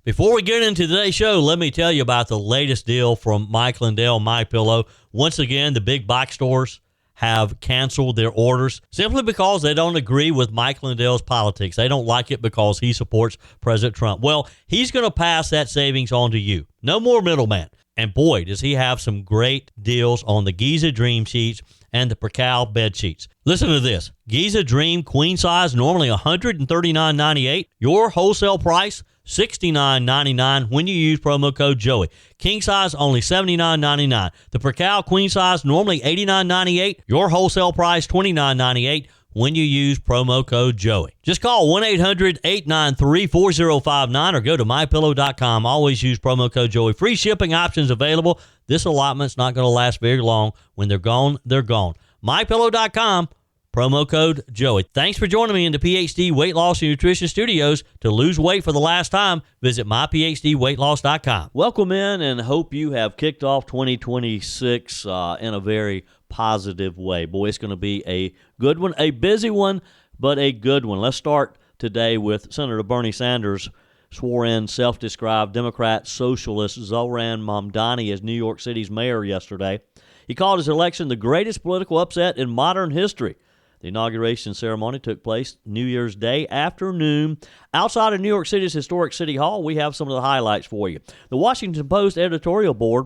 Before we get into today's show, let me tell you about the latest deal from Mike Lindell, MyPillow. Once again, the big box stores have canceled their orders simply because they don't agree with Mike Lindell's politics. They don't like it because he supports President Trump. Well, he's going to pass that savings on to you. No more middleman. And boy, does he have some great deals on the Giza Dream sheets and the Percal bed sheets. Listen to this. Giza Dream queen size, normally $139.98. Your wholesale price, $69.99 when you use promo code Joey. King size, only $79.99. The Percal queen size, normally $89.98. Your wholesale price, $29.98 when you use promo code Joey. Just call 1-800-893-4059 or go to MyPillow.com. Always use promo code Joey. Free shipping options available. This allotment's not going to last very long. When they're gone, they're gone. MyPillow.com, promo code Joey. Thanks for joining me in the PhD Weight Loss and Nutrition Studios. To lose weight for the last time, visit myphdweightloss.com. Welcome in, and hope you have kicked off 2026 in a very positive way. Boy, it's going to be a good one, a busy one, but a good one. Let's start today with Senator Bernie Sanders swore in self-described Democrat socialist Zohran Mamdani as New York City's mayor yesterday. He called his election the greatest political upset in modern history. The inauguration ceremony took place New Year's Day afternoon outside of New York City's historic City Hall. We have some of the highlights for you. The Washington Post editorial board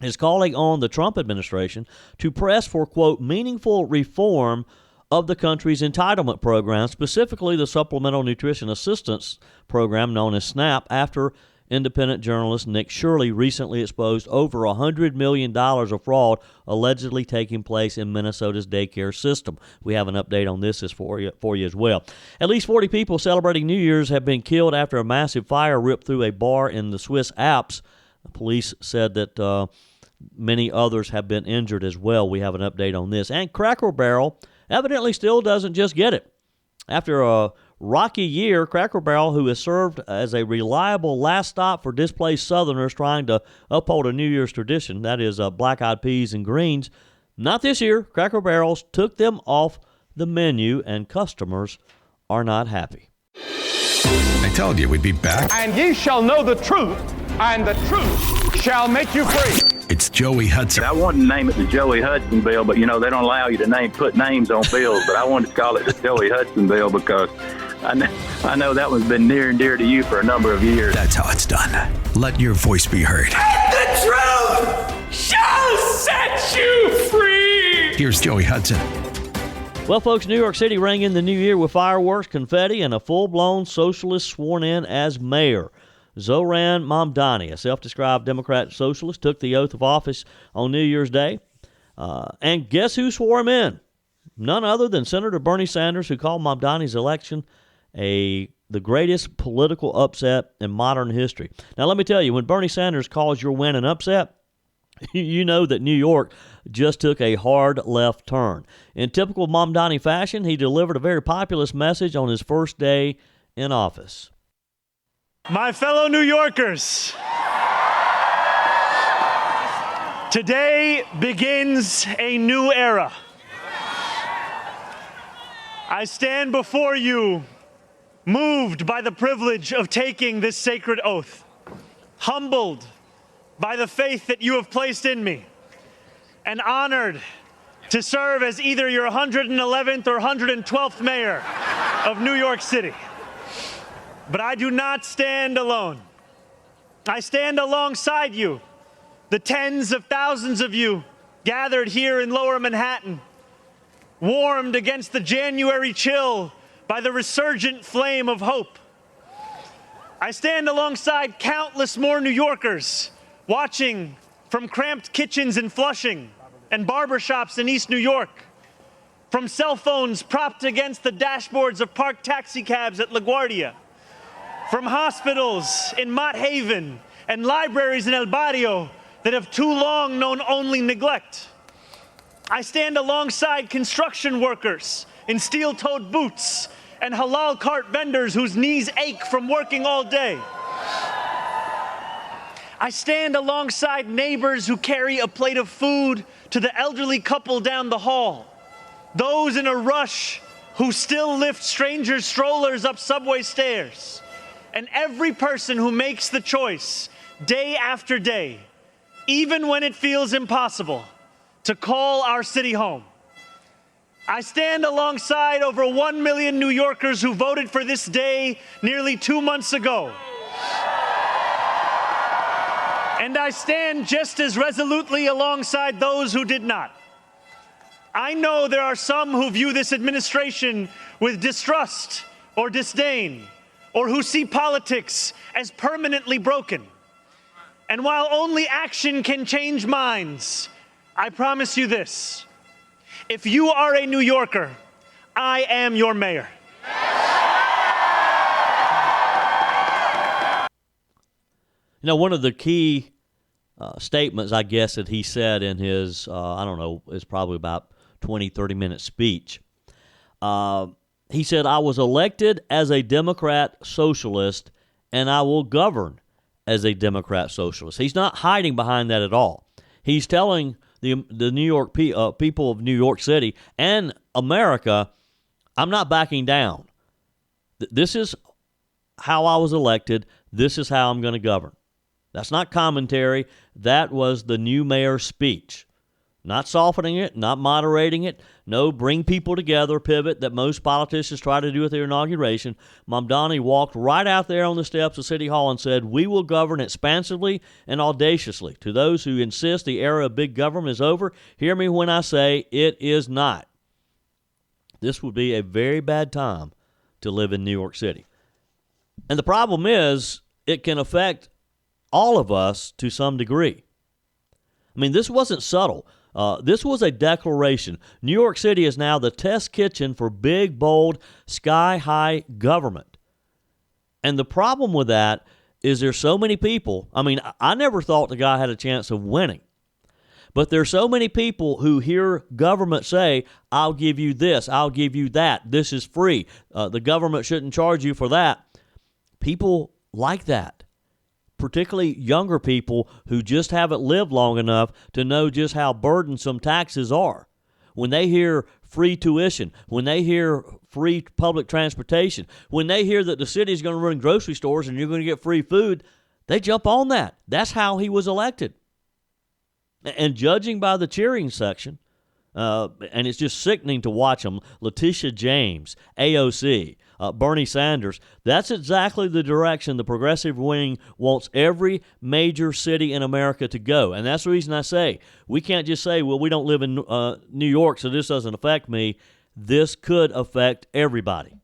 is calling on the Trump administration to press for, quote, meaningful reform of the country's entitlement program, specifically the Supplemental Nutrition Assistance Program known as SNAP, after independent journalist Nick Shirley recently exposed over $100 million of fraud allegedly taking place in Minnesota's daycare system. We have an update on this for you as well. At least 40 people celebrating New Year's have been killed after a massive fire ripped through a bar in the Swiss Alps. Police said that many others have been injured as well. We have an update on this. And Cracker Barrel evidently still doesn't just get it. After a rocky year, Cracker Barrel, who has served as a reliable last stop for displaced Southerners trying to uphold a New Year's tradition, that is black-eyed peas and greens, not this year. Cracker Barrels took them off the menu, and customers are not happy. I told you we'd be back. And ye shall know the truth, and the truth shall make you free. It's Joey Hudson. I wanted to name it the Joey Hudson bill, but, they don't allow you to put names on bills. But I wanted to call it the Joey Hudson bill because I know that one's been near and dear to you for a number of years. That's how it's done. Let your voice be heard. And the truth shall set you free. Here's Joey Hudson. Well, folks, New York City rang in the new year with fireworks, confetti, and a full-blown socialist sworn in as mayor. Zohran Mamdani, a self-described Democrat socialist, took the oath of office on New Year's Day. And guess who swore him in? None other than Senator Bernie Sanders, who called Mamdani's election the greatest political upset in modern history. Now, let me tell you, when Bernie Sanders calls your win an upset, you know that New York just took a hard left turn. In typical Mamdani fashion, he delivered a very populist message on his first day in office. My fellow New Yorkers, today begins a new era. I stand before you, moved by the privilege of taking this sacred oath, humbled by the faith that you have placed in me, and honored to serve as either your 111th or 112th mayor of New York City. But I do not stand alone. I stand alongside you, the tens of thousands of you gathered here in Lower Manhattan, warmed against the January chill by the resurgent flame of hope. I stand alongside countless more New Yorkers watching from cramped kitchens in Flushing and barbershops in East New York, from cell phones propped against the dashboards of parked taxicabs at LaGuardia, from hospitals in Mott Haven and libraries in El Barrio that have too long known only neglect. I stand alongside construction workers in steel-toed boots and halal cart vendors whose knees ache from working all day. I stand alongside neighbors who carry a plate of food to the elderly couple down the hall, those in a rush who still lift strangers' strollers up subway stairs, and every person who makes the choice day after day, even when it feels impossible, to call our city home. I stand alongside over 1 million New Yorkers who voted for this day nearly 2 months ago. And I stand just as resolutely alongside those who did not. I know there are some who view this administration with distrust or disdain, or who see politics as permanently broken. And while only action can change minds, I promise you this: if you are a New Yorker, I am your mayor. You know, one of the key statements, I guess, that he said in his, I don't know, it's probably about 20, 30-minute speech. He said, I was elected as a Democrat socialist, and I will govern as a Democrat socialist. He's not hiding behind that at all. He's telling the New York people of New York City and America, I'm not backing down. This is how I was elected. This is how I'm going to govern. That's not commentary. That was the new mayor's speech. Not softening it, not moderating it. No, bring people together pivot that most politicians try to do at their inauguration. Mamdani walked right out there on the steps of City Hall and said, we will govern expansively and audaciously. To those who insist the era of big government is over, hear me when I say it is not. This would be a very bad time to live in New York City. And the problem is, it can affect all of us to some degree. I mean, this wasn't subtle. This was a declaration. New York City is now the test kitchen for big, bold, sky-high government. And the problem with that is there's so many people. I mean, I never thought the guy had a chance of winning. But there's so many people who hear government say, I'll give you this, I'll give you that, this is free. The government shouldn't charge you for that. People like that. Particularly younger people who just haven't lived long enough to know just how burdensome taxes are. When they hear free tuition, when they hear free public transportation, when they hear that the city is going to run grocery stores and you're going to get free food, they jump on that. That's how he was elected. And judging by the cheering section, and it's just sickening to watch them, Letitia James, AOC, Bernie Sanders, that's exactly the direction the progressive wing wants every major city in America to go. And that's the reason I say we can't just say, well, we don't live in New York, so this doesn't affect me. This could affect everybody.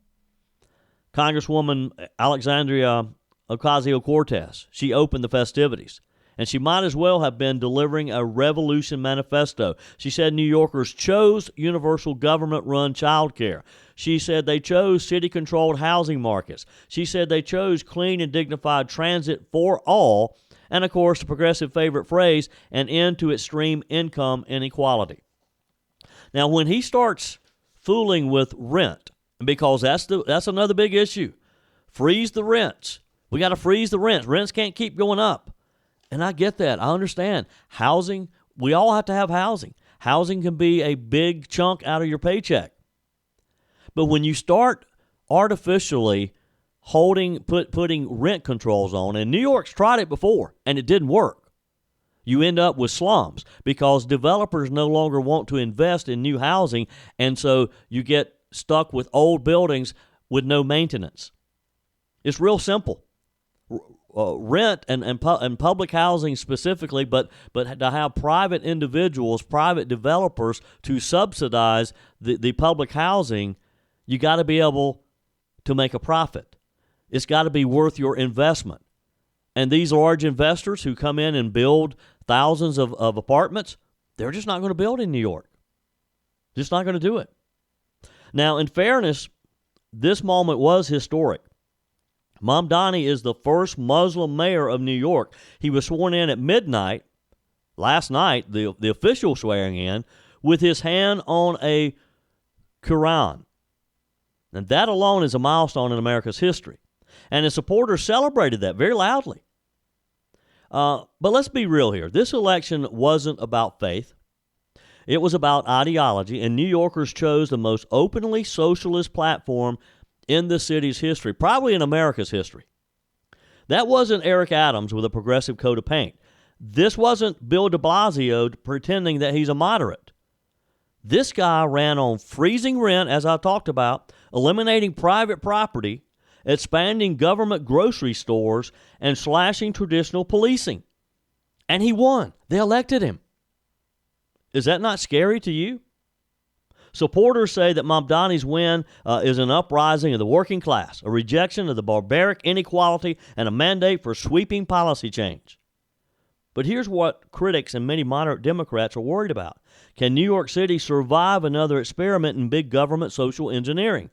Congresswoman Alexandria Ocasio-Cortez, she opened the festivities. And she might as well have been delivering a revolution manifesto. She said New Yorkers chose universal government-run child care. She said they chose city-controlled housing markets. She said they chose clean and dignified transit for all. And, of course, the progressive favorite phrase, an end to extreme income inequality. Now, when he starts fooling with rent, because that's another big issue, freeze the rents. We got to freeze the rents. Rents can't keep going up. And I get that. I understand. Housing, we all have to have housing. Housing can be a big chunk out of your paycheck. But when you start artificially putting rent controls on, and New York's tried it before, and it didn't work, you end up with slums because developers no longer want to invest in new housing, and so you get stuck with old buildings with no maintenance. It's real simple. Rent and public housing specifically, but to have private individuals, private developers to subsidize the public housing, you got to be able to make a profit. It's got to be worth your investment. And these large investors who come in and build thousands of apartments, they're just not going to build in New York. Just not going to do it. Now, in fairness, this moment was historic. Mamdani is the first Muslim mayor of New York. He was sworn in at midnight last night, the official swearing in, with his hand on a Quran. And that alone is a milestone in America's history. And his supporters celebrated that very loudly. But let's be real here. This election wasn't about faith. It was about ideology, and New Yorkers chose the most openly socialist platform in the city's history, probably in America's history. That wasn't Eric Adams with a progressive coat of paint. This wasn't Bill de Blasio pretending that he's a moderate. This guy ran on freezing rent, as I talked about, eliminating private property, expanding government grocery stores, and slashing traditional policing. And he won. They elected him. Is that not scary to you? Supporters say that Mamdani's win is an uprising of the working class, a rejection of the barbaric inequality, and a mandate for sweeping policy change. But here's what critics and many moderate Democrats are worried about. Can New York City survive another experiment in big government social engineering?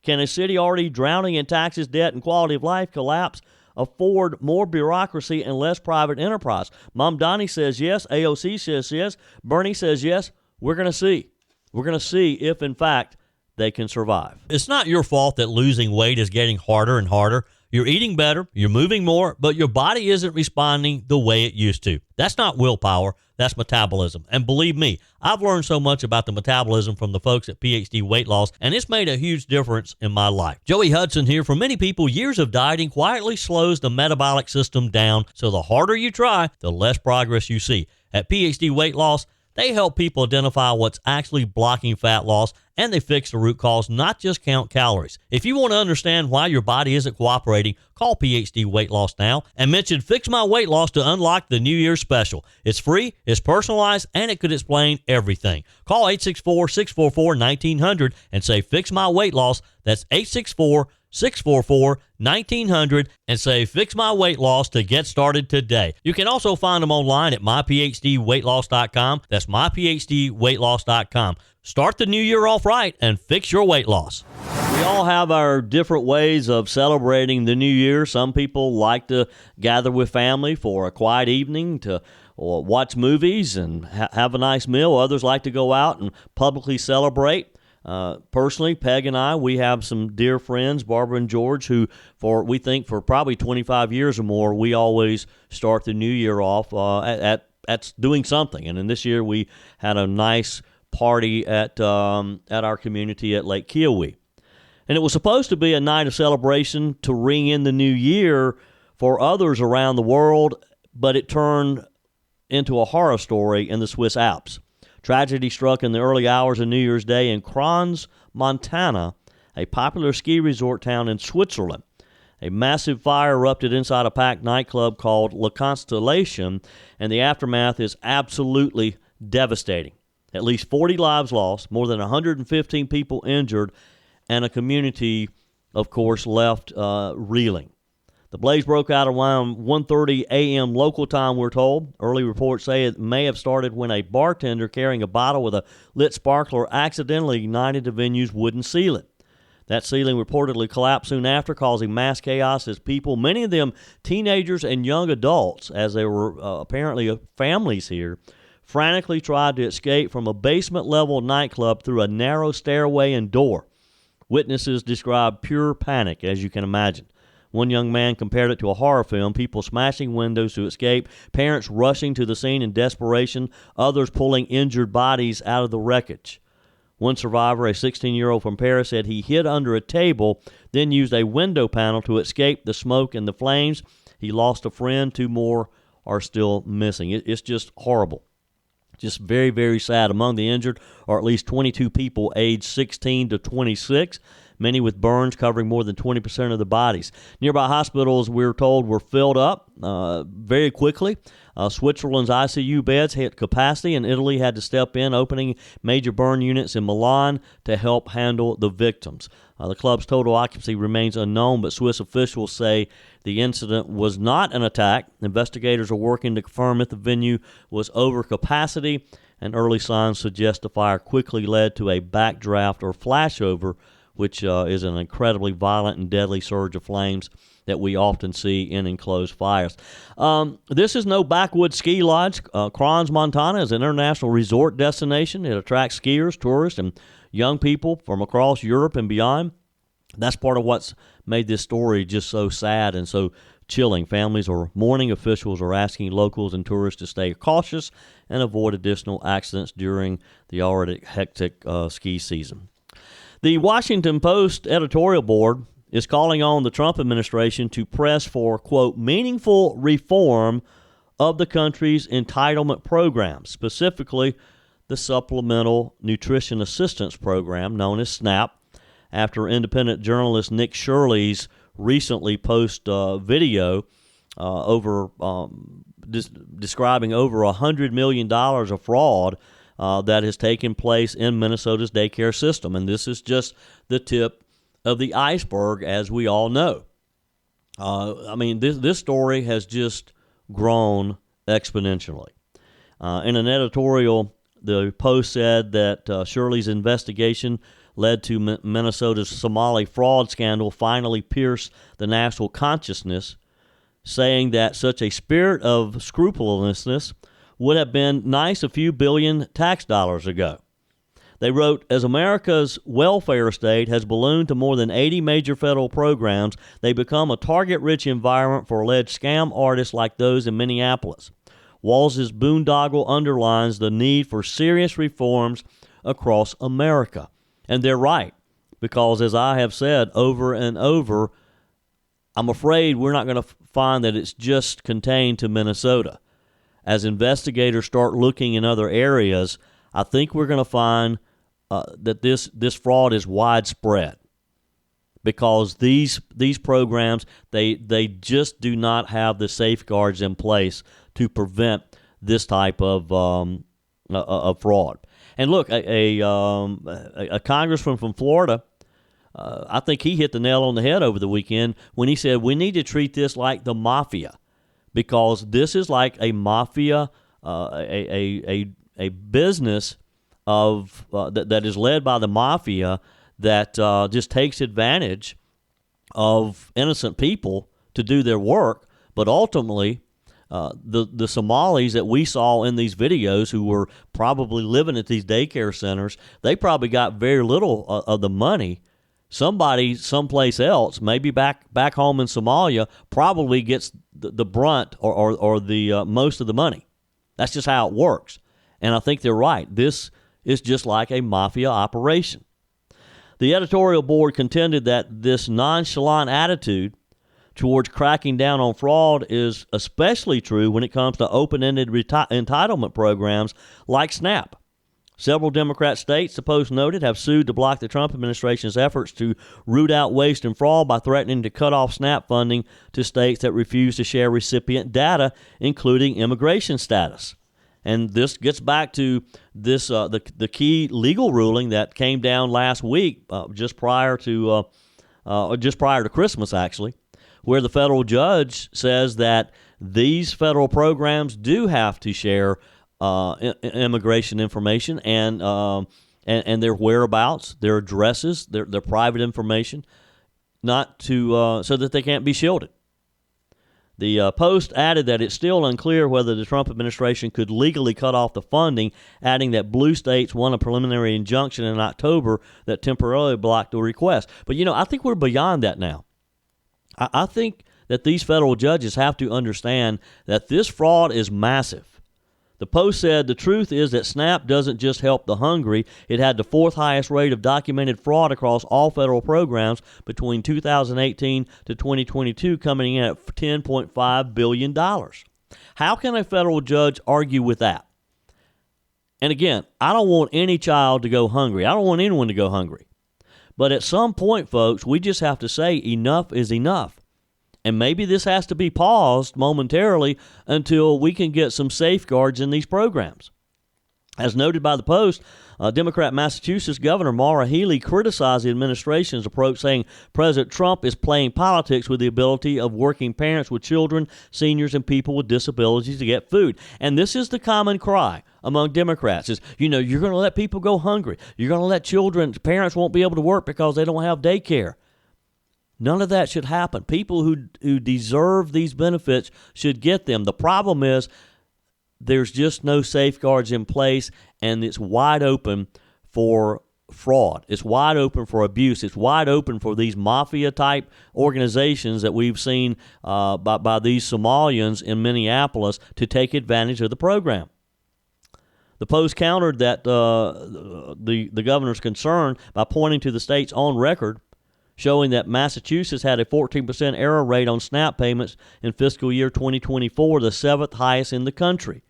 Can a city already drowning in taxes, debt, and quality of life collapse, afford more bureaucracy and less private enterprise? Mamdani says yes. AOC says yes. Bernie says yes. We're going to see. We're going to see if, in fact, they can survive. It's not your fault that losing weight is getting harder and harder. You're eating better, you're moving more, but your body isn't responding the way it used to. That's not willpower, that's metabolism. And believe me, I've learned so much about the metabolism from the folks at PhD Weight Loss, and it's made a huge difference in my life. Joey Hudson here. For many people, years of dieting quietly slows the metabolic system down, so the harder you try, the less progress you see. At PhD Weight Loss, they help people identify what's actually blocking fat loss, and they fix the root cause, not just count calories. If you want to understand why your body isn't cooperating, call PhD Weight Loss now and mention Fix My Weight Loss to unlock the New Year's special. It's free, it's personalized, and it could explain everything. Call 864-644-1900 and say Fix My Weight Loss. That's 864-644-1900 and say Fix My Weight Loss to get started today. You can also find them online at myphdweightloss.com. That's myphdweightloss.com. Start the new year off right and fix your weight loss. We all have our different ways of celebrating the new year. Some people like to gather with family for a quiet evening to watch movies and have a nice meal. Others like to go out and publicly celebrate. Personally, Peg and I, we have some dear friends, Barbara and George, who we think for probably 25 years or more, we always start the new year off at doing something. And in this year, we had a nice party at our community at Lake Kiowee. And it was supposed to be a night of celebration to ring in the new year for others around the world, but it turned into a horror story in the Swiss Alps. Tragedy struck in the early hours of New Year's Day in Crans, Montana, a popular ski resort town in Switzerland. A massive fire erupted inside a packed nightclub called La Constellation, and the aftermath is absolutely devastating. At least 40 lives lost, more than 115 people injured, and a community, of course, left reeling. The blaze broke out around 1:30 a.m. local time, we're told. Early reports say it may have started when a bartender carrying a bottle with a lit sparkler accidentally ignited the venue's wooden ceiling. That ceiling reportedly collapsed soon after, causing mass chaos as people, many of them teenagers and young adults, as there were apparently families here, frantically tried to escape from a basement-level nightclub through a narrow stairway and door. Witnesses described pure panic, as you can imagine. One young man compared it to a horror film, people smashing windows to escape, parents rushing to the scene in desperation, others pulling injured bodies out of the wreckage. One survivor, a 16-year-old from Paris, said he hid under a table, then used a window panel to escape the smoke and the flames. He lost a friend. 2 more are still missing. It's just horrible. Just very, very sad. Among the injured are at least 22 people aged 16 to 26, many with burns covering more than 20% of the bodies. Nearby hospitals, we're told, were filled up very quickly. Switzerland's ICU beds hit capacity, and Italy had to step in, opening major burn units in Milan to help handle the victims. The club's total occupancy remains unknown, but Swiss officials say the incident was not an attack. Investigators are working to confirm if the venue was over capacity, and early signs suggest the fire quickly led to a backdraft or flashover, which is an incredibly violent and deadly surge of flames that we often see in enclosed fires. This is no backwoods ski lodge. Crans, Montana is an international resort destination. It attracts skiers, tourists, and young people from across Europe and beyond. That's part of what's made this story just so sad and so chilling. Families or mourning officials are asking locals and tourists to stay cautious and avoid additional accidents during the already hectic ski season. The Washington Post editorial board is calling on the Trump administration to press for, quote, meaningful reform of the country's entitlement programs, specifically the Supplemental Nutrition Assistance Program, known as SNAP, after independent journalist Nick Shirley's recently posted video describing over $100 million of fraud that has taken place in Minnesota's daycare system. And this is just the tip of the iceberg, as we all know. This story has just grown exponentially. In an editorial, the Post said that Shirley's investigation led to Minnesota's Somali fraud scandal finally pierced the national consciousness, saying that such a spirit of scrupulousness would have been nice a few billion tax dollars ago. They wrote, as America's welfare state has ballooned to more than 80 major federal programs, they become a target-rich environment for alleged scam artists like those in Minneapolis. Walz's boondoggle underlines the need for serious reforms across America. And they're right, because as I have said over and over, I'm afraid we're not going to find that it's just contained to Minnesota. As investigators start looking in other areas, I think we're going to find that this fraud is widespread, because these programs, they just do not have the safeguards in place to prevent this type of fraud. And look, a congressman from Florida, I think he hit the nail on the head over the weekend when he said we need to treat this like the mafia, because this is like a mafia, a business of that is led by the mafia that just takes advantage of innocent people to do their work. But ultimately, the Somalis that we saw in these videos, who were probably living at these daycare centers, they probably got very little of the money. Somebody someplace else, maybe back home in Somalia, probably gets the brunt or the most of the money. That's just how it works. And I think they're right. This is just like a mafia operation. The editorial board contended that this nonchalant attitude towards cracking down on fraud is especially true when it comes to open-ended entitlement programs like SNAP. Several Democrat states, the Post noted, have sued to block the Trump administration's efforts to root out waste and fraud by threatening to cut off SNAP funding to states that refuse to share recipient data, including immigration status. And this gets back to this the key legal ruling that came down last week, just prior to Christmas, actually, where the federal judge says that these federal programs do have to share immigration information and their whereabouts, their addresses, their private information, not to so that they can't be shielded. The Post added that it's still unclear whether the Trump administration could legally cut off the funding, adding that blue states won a preliminary injunction in October that temporarily blocked the request. But, I think we're beyond that now. I think that these federal judges have to understand that this fraud is massive. The Post said the truth is that SNAP doesn't just help the hungry. It had the fourth highest rate of documented fraud across all federal programs between 2018 to 2022, coming in at $10.5 billion. How can a federal judge argue with that? And again, I don't want any child to go hungry. I don't want anyone to go hungry. But at some point, folks, we just have to say enough is enough. And maybe this has to be paused momentarily until we can get some safeguards in these programs. As noted by the Post, Democrat Massachusetts Governor Maura Healey criticized the administration's approach, saying President Trump is playing politics with the ability of working parents with children, seniors, and people with disabilities to get food. And this is the common cry among Democrats is, you're going to let people go hungry. You're going to let parents won't be able to work because they don't have daycare. None of that should happen. People who deserve these benefits should get them. The problem is there's just no safeguards in place, and it's wide open for fraud. It's wide open for abuse. It's wide open for these mafia-type organizations that we've seen by these Somalians in Minneapolis to take advantage of the program. The Post countered that the governor's concern by pointing to the state's own record, showing that Massachusetts had a 14% error rate on SNAP payments in fiscal year 2024, the seventh highest in the country,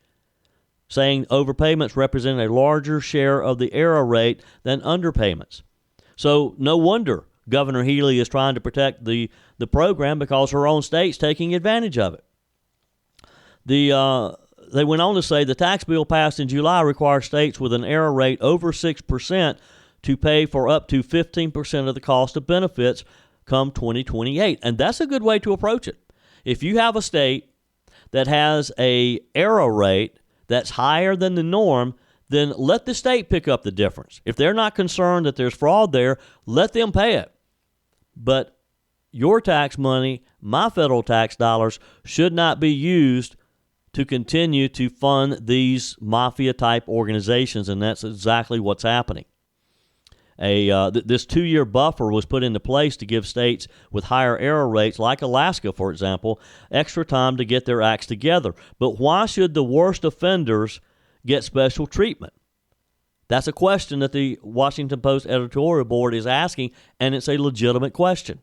saying overpayments represent a larger share of the error rate than underpayments. So no wonder Governor Healy is trying to protect the program, because her own state's taking advantage of it. They went on to say the tax bill passed in July requires states with an error rate over 6% to pay for up to 15% of the cost of benefits come 2028. And that's a good way to approach it. If you have a state that has a error rate that's higher than the norm, then let the state pick up the difference. If they're not concerned that there's fraud there, let them pay it. But your tax money, my federal tax dollars, should not be used to continue to fund these mafia-type organizations, and that's exactly what's happening. This 2-year buffer was put into place to give states with higher error rates, like Alaska, for example, extra time to get their acts together. But why should the worst offenders get special treatment? That's a question that the Washington Post editorial board is asking, and it's a legitimate question.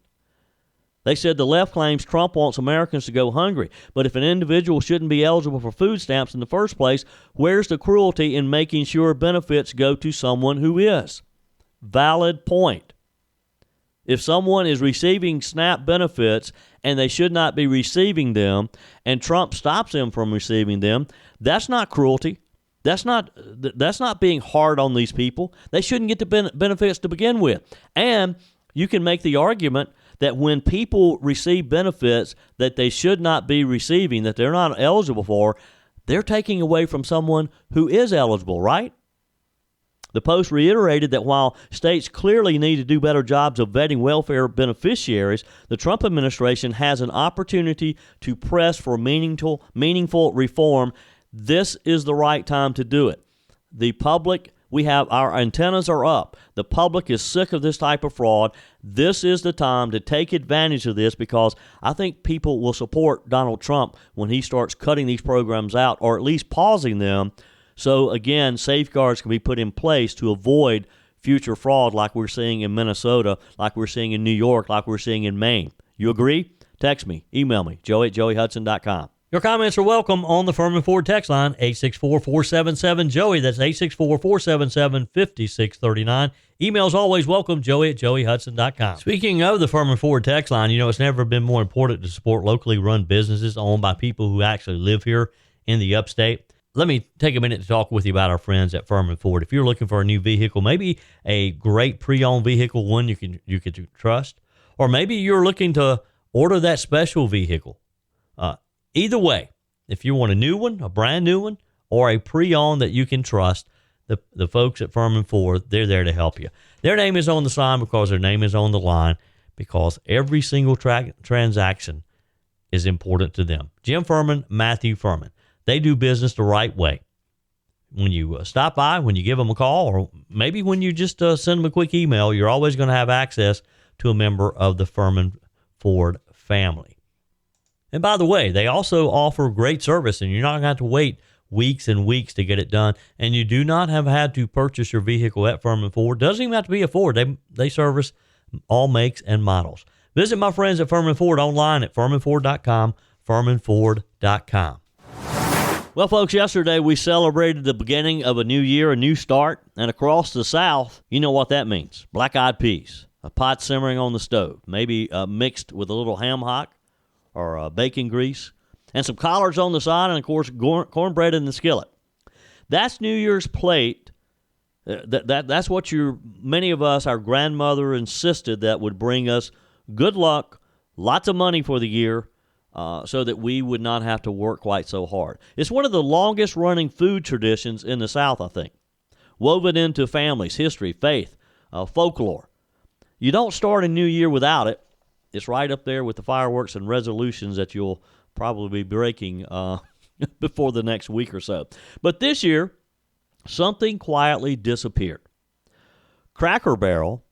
They said the left claims Trump wants Americans to go hungry, but if an individual shouldn't be eligible for food stamps in the first place, where's the cruelty in making sure benefits go to someone who is? Valid point. If someone is receiving SNAP benefits and they should not be receiving them, and Trump stops them from receiving them, that's not cruelty. That's not being hard on these people. They shouldn't get the benefits to begin with. And you can make the argument that when people receive benefits that they should not be receiving, that they're not eligible for, they're taking away from someone who is eligible, right? The Post reiterated that while states clearly need to do better jobs of vetting welfare beneficiaries, the Trump administration has an opportunity to press for meaningful reform. This is the right time to do it. The public, our antennas are up. The public is sick of this type of fraud. This is the time to take advantage of this, because I think people will support Donald Trump when he starts cutting these programs out, or at least pausing them. So, again, safeguards can be put in place to avoid future fraud like we're seeing in Minnesota, like we're seeing in New York, like we're seeing in Maine. You agree? Text me. Email me, joey@joeyhudson.com. Your comments are welcome on the Furman Ford text line, 864-477-JOEY. That's 864-477-5639. Emails always welcome, joey@joeyhudson.com. Speaking of the Furman Ford text line, it's never been more important to support locally run businesses owned by people who actually live here in the upstate. Let me take a minute to talk with you about our friends at Furman Ford. If you're looking for a new vehicle, maybe a great pre-owned vehicle, one you can trust, or maybe you're looking to order that special vehicle. Either way, if you want a new one, a brand new one, or a pre-owned that you can trust, the folks at Furman Ford, they're there to help you. Their name is on the sign because their name is on the line, because every single transaction is important to them. Jim Furman, Matthew Furman. They do business the right way. When you stop by, when you give them a call, or maybe when you just send them a quick email, you're always going to have access to a member of the Furman Ford family. And by the way, they also offer great service, and you're not going to have to wait weeks and weeks to get it done. And you do not have had to purchase your vehicle at Furman Ford. Doesn't even have to be a Ford. They service all makes and models. Visit my friends at Furman Ford online at furmanford.com, furmanford.com. Well, folks, yesterday we celebrated the beginning of a new year, a new start, and across the South, you know what that means. Black-eyed peas, a pot simmering on the stove, maybe mixed with a little ham hock or bacon grease, and some collards on the side, and, of course, cornbread in the skillet. That's New Year's plate. That's what many of us, our grandmother insisted that would bring us good luck, lots of money for the year, so that we would not have to work quite so hard. It's one of the longest-running food traditions in the South, I think, woven into families, history, faith, folklore. You don't start a new year without it. It's right up there with the fireworks and resolutions that you'll probably be breaking before the next week or so. But this year, something quietly disappeared. Cracker Barrel,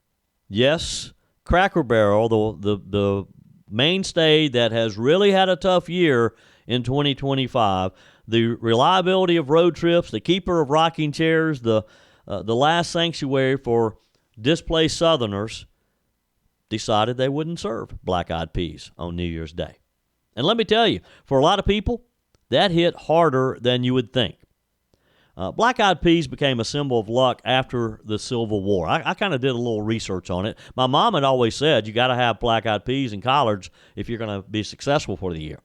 yes, Cracker Barrel, the mainstay that has really had a tough year in 2025, the reliability of road trips, the keeper of rocking chairs, the last sanctuary for displaced Southerners, decided they wouldn't serve black-eyed peas on New Year's Day. And let me tell you, for a lot of people, that hit harder than you would think. Black-eyed peas became a symbol of luck after the Civil War. I kind of did a little research on it. My mom had always said you got to have black-eyed peas and collards if you're going to be successful for the year.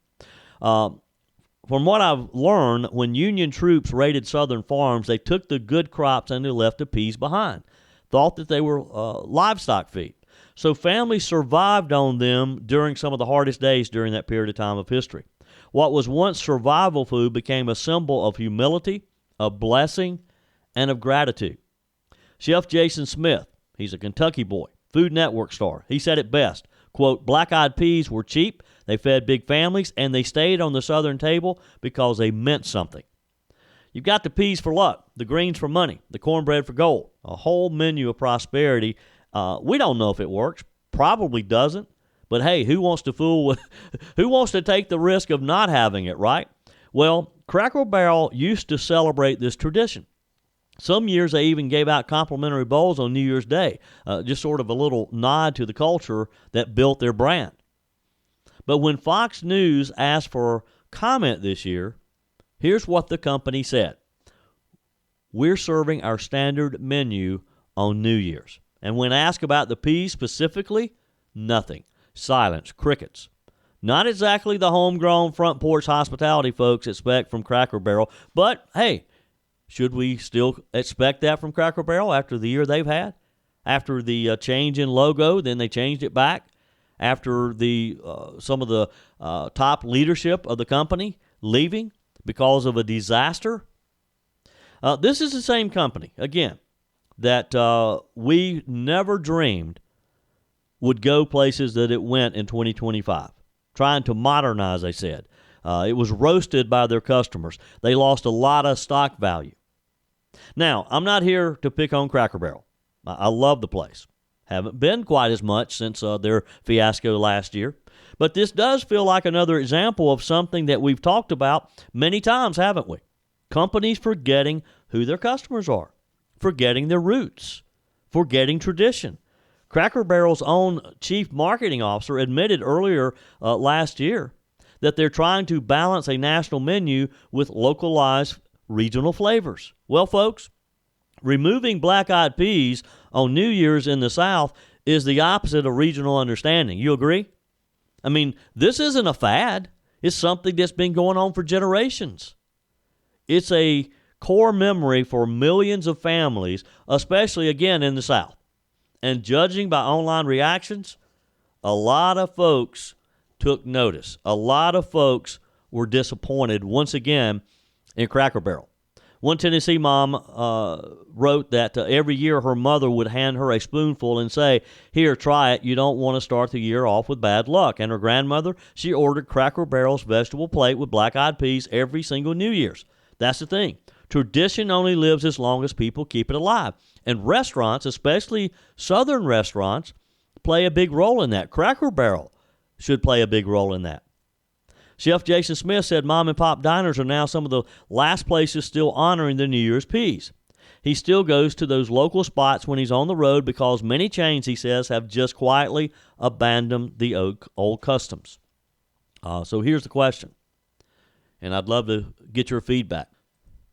From what I've learned, when Union troops raided Southern farms, they took the good crops and they left the peas behind. Thought that they were livestock feed. So families survived on them during some of the hardest days during that period of time of history. What was once survival food became a symbol of humility, of blessing, and of gratitude. Chef Jason Smith, he's a Kentucky boy, Food Network star. He said it best, quote, black-eyed peas were cheap, they fed big families, and they stayed on the Southern table because they meant something. You've got the peas for luck, the greens for money, the cornbread for gold, a whole menu of prosperity. We don't know if it works, probably doesn't, but hey, who wants to take the risk of not having it, right? Well, Cracker Barrel used to celebrate this tradition. Some years they even gave out complimentary bowls on New Year's Day, just sort of a little nod to the culture that built their brand. But when Fox News asked for comment this year, here's what the company said. We're serving our standard menu on New Year's. And when asked about the peas specifically, nothing. Silence, crickets. Not exactly the homegrown front porch hospitality folks expect from Cracker Barrel, but hey, should we still expect that from Cracker Barrel after the year they've had? After the change in logo, then they changed it back. After the some of the top leadership of the company leaving because of a disaster. This is the same company, again, that we never dreamed would go places that it went in 2025. Trying to modernize, they said. It was roasted by their customers. They lost a lot of stock value. Now, I'm not here to pick on Cracker Barrel. I love the place. Haven't been quite as much since their fiasco last year. But this does feel like another example of something that we've talked about many times, haven't we? Companies forgetting who their customers are, forgetting their roots, forgetting tradition. Cracker Barrel's own chief marketing officer admitted earlier last year that they're trying to balance a national menu with localized regional flavors. Well, folks, removing black-eyed peas on New Year's in the South is the opposite of regional understanding. You agree? I mean, this isn't a fad. It's something that's been going on for generations. It's a core memory for millions of families, especially, again, in the South. And judging by online reactions, a lot of folks took notice. A lot of folks were disappointed, once again, in Cracker Barrel. One Tennessee mom wrote that every year her mother would hand her a spoonful and say, here, try it. You don't want to start the year off with bad luck. And her grandmother, she ordered Cracker Barrel's vegetable plate with black-eyed peas every single New Year's. That's the thing. Tradition only lives as long as people keep it alive. And restaurants, especially Southern restaurants, play a big role in that. Cracker Barrel should play a big role in that. Chef Jason Smith said mom and pop diners are now some of the last places still honoring the New Year's peas. He still goes to those local spots when he's on the road because many chains, he says, have just quietly abandoned the old customs. So here's the question, and I'd love to get your feedback.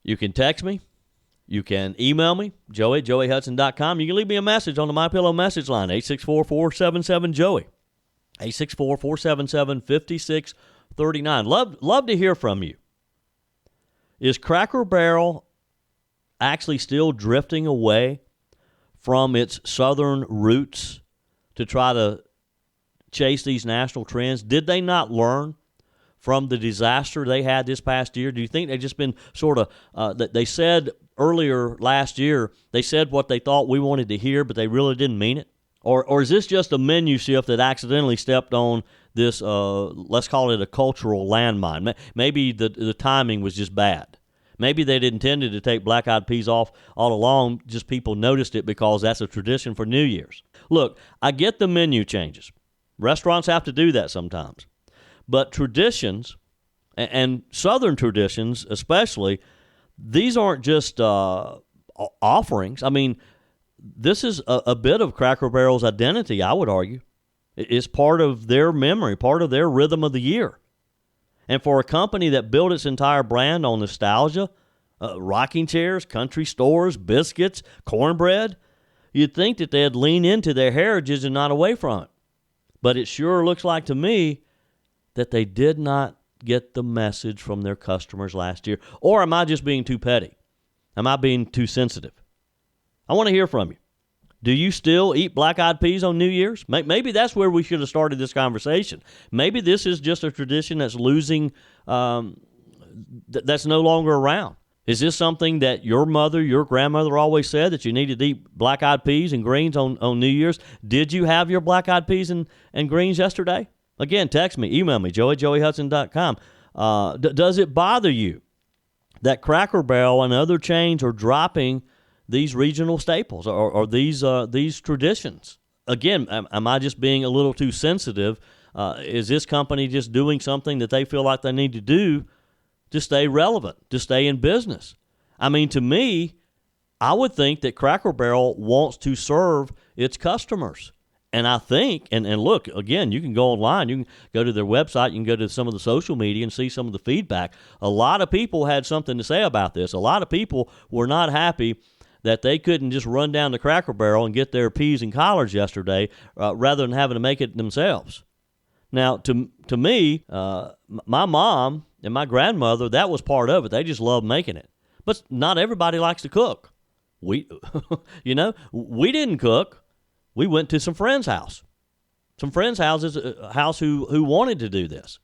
You can text me. You can email me, joey@joeyhudson.com. You can leave me a message on the MyPillow message line, 864-477-JOEY, 864-477-5639. Love to hear from you. Is Cracker Barrel actually still drifting away from its Southern roots to try to chase these national trends? Did they not learn from the disaster they had this past year? Do you think they've just been sort of, they said earlier last year, they said what they thought we wanted to hear, but they really didn't mean it? Or is this just a menu shift that accidentally stepped on this, let's call it a cultural landmine? Maybe the timing was just bad. Maybe they'd intended to take black-eyed peas off all along, just people noticed it because that's a tradition for New Year's. Look, I get the menu changes. Restaurants have to do that sometimes. But traditions, and Southern traditions especially, these aren't just offerings. I mean, this is a bit of Cracker Barrel's identity, I would argue. It's part of their memory, part of their rhythm of the year. And for a company that built its entire brand on nostalgia, rocking chairs, country stores, biscuits, cornbread, you'd think that they'd lean into their heritage and not away from it. But it sure looks like to me that they did not get the message from their customers last year. Or am I just being too petty? Am I being too sensitive? I want to hear from you. Do you still eat black-eyed peas on New Year's? Maybe that's where we should have started this conversation. Maybe this is just a tradition that's losing, that's no longer around. Is this something that your mother, your grandmother always said, that you needed to eat black-eyed peas and greens on New Year's? Did you have your black-eyed peas and greens yesterday? Again, text me, email me, joey@joeyhudson.com. Does it bother you that Cracker Barrel and other chains are dropping these regional staples or these traditions? Again, am I just being a little too sensitive? Is this company just doing something that they feel like they need to do to stay relevant, to stay in business? I mean, to me, I would think that Cracker Barrel wants to serve its customers. And I think, and look, again, you can go online, you can go to their website, you can go to some of the social media and see some of the feedback. A lot of people had something to say about this. A lot of people were not happy that they couldn't just run down to Cracker Barrel and get their peas and collards yesterday rather than having to make it themselves. Now, to me, my mom and my grandmother, that was part of it. They just loved making it. But not everybody likes to cook. We didn't cook. We went to some friends' house. Some friends' houses, who wanted to do this.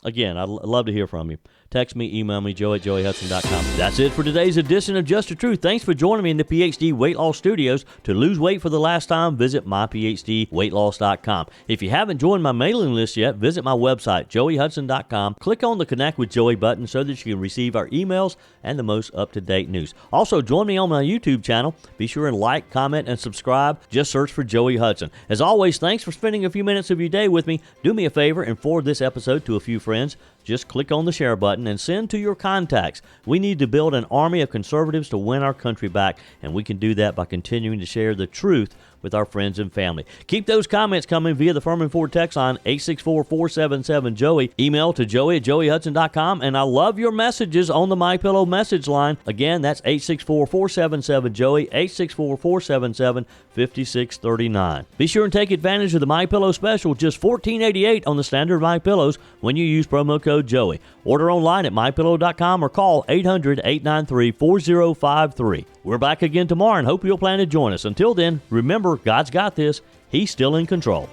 Again, I'd love to hear from you. Text me, email me, joey@joeyhudson.com. That's it for today's edition of Just the Truth. Thanks for joining me in the PhD Weight Loss Studios. To lose weight for the last time, visit myphdweightloss.com. If you haven't joined my mailing list yet, visit my website, joeyhudson.com. Click on the Connect with Joey button so that you can receive our emails and the most up-to-date news. Also, join me on my YouTube channel. Be sure and like, comment, and subscribe. Just search for Joey Hudson. As always, thanks for spending a few minutes of your day with me. Do me a favor and forward this episode to a few friends. Just click on the share button and send to your contacts. We need to build an army of conservatives to win our country back, and we can do that by continuing to share the truth with our friends and family. Keep those comments coming via the Furman Ford text line, 864-477-JOEY. Email to joey@joeyhudson.com, and I love your messages on the MyPillow message line. Again, that's 864-477-JOEY, 864-477-5639. Be sure and take advantage of the MyPillow special, just $14.88 on the standard MyPillows when you use promo code Joey. Order online at mypillow.com or call 800-893-4053. We're back again tomorrow and hope you'll plan to join us. Until then, remember, God's got this. He's still in control.